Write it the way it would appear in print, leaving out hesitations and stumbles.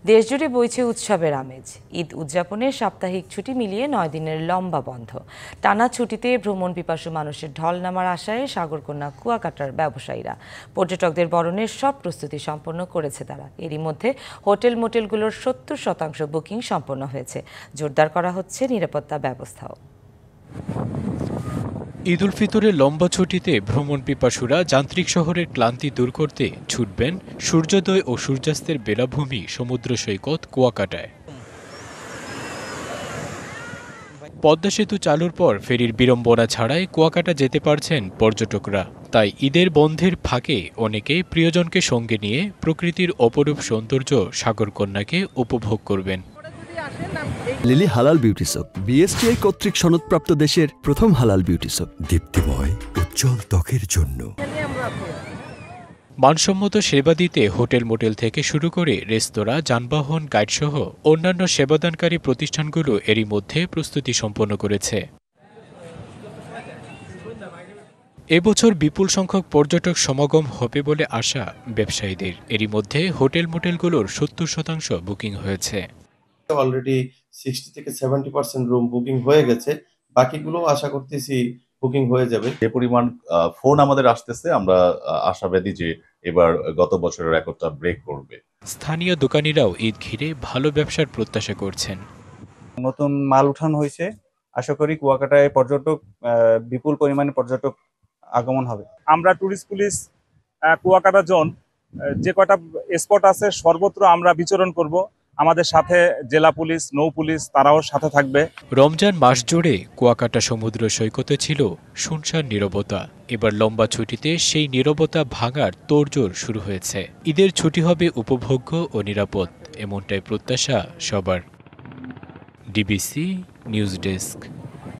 দেশজুড়ে বইছে উৎসবের আমেজ। ঈদ উদযাপনের সাপ্তাহিক ছুটি মিলিয়ে 9 দিনের লম্বা বন্ধ। টানা ছুটিতে ভ্রমণ পিপাসু মানুষের ঢল নামার আশায় সাগরকন্যা কুয়াকাটার ব্যবসায়ীরা পর্যটকদের বরণের সব প্রস্তুতি সম্পন্ন করেছে তারা। এরই মধ্যে হোটেল মোটেলগুলোর 70% বুকিং সম্পন্ন হয়েছে। জোরদার করা হচ্ছে নিরাপত্তা ব্যবস্থাও। ঈদ উল ফিতরের লম্বা ছুটিতে ভ্রমণ পিপাসুরা যান্ত্রিক শহরের ক্লান্তি দূর করতে ছুটবেন সূর্যোদয় ও সূর্যাস্তের বেলাভূমি সমুদ্র সৈকত কুয়াকাটায়। পদ্মা সেতু চালুর পর ফেরির বিড়ম্বনা ছাড়াই কুয়াকাটা যেতে পারছেন পর্যটকরা। তাই ঈদের বন্ধের ফাঁকে অনেকেই প্রিয়জনকে সঙ্গে নিয়ে প্রকৃতির অপরূপ সৌন্দর্য সাগরকন্যাকে উপভোগ করবেন। লিলি হালাল বিউটি সোপ, বিএসটিআই কর্তৃক সনদপ্রাপ্ত দেশের প্রথম হালাল বিউটি সোপ, দীপ্তিময় উজ্জ্বল ত্বকের জন্য। মানসম্মত সেবা দিতে হোটেল মোটেল থেকে শুরু করে রেস্তোরাঁ, যানবাহন, গাইডসহ অন্যান্য সেবাদানকারী প্রতিষ্ঠানগুলো এরই মধ্যে প্রস্তুতি সম্পন্ন করেছে। এবছর বিপুল সংখ্যক পর্যটক সমাগম হবে বলে আশা ব্যবসায়ীদের। এরই মধ্যে হোটেল মোটেলগুলোর 70% বুকিং হয়েছে। অলরেডি 60 থেকে 70% রুম বুকিং হয়ে গেছে, বাকিগুলো আশা করতেছি বুকিং হয়ে যাবে। যে পরিমাণ ফোন আমাদের আসতেছে, আমরা আশাবাদী যে এবার গত বছরের রেকর্ডটা ব্রেক করবে। স্থানীয় দোকানিরাও ঈদ ঘিরে ভালো ব্যবসার প্রত্যাশা করছেন। নতুন মাল উঠানো হয়েছে, আশা করি কুয়াকাটায় বিপুল পরিমাণে পর্যটক আগমন হবে। আমরা ট্যুরিস্ট পুলিশ কুয়াকাটা জোন যে কয়টা স্পট আছে সর্বত্র আমরা বিচরণ করব। আমাদের সাথে জেলা পুলিশ, নৌ পুলিশ তারাও সাথে থাকবে। রমজান মাস জুড়ে কুয়াকাটা সমুদ্র সৈকতে ছিল শুনশান নীরবতা। এবার লম্বা ছুটিতে সেই নীরবতা ভাঙার তোড়জোড় শুরু হয়েছে। ঈদের ছুটি হবে উপভোগ্য ও নিরাপদ, এমনটাই প্রত্যাশা সবার। DBC news desk.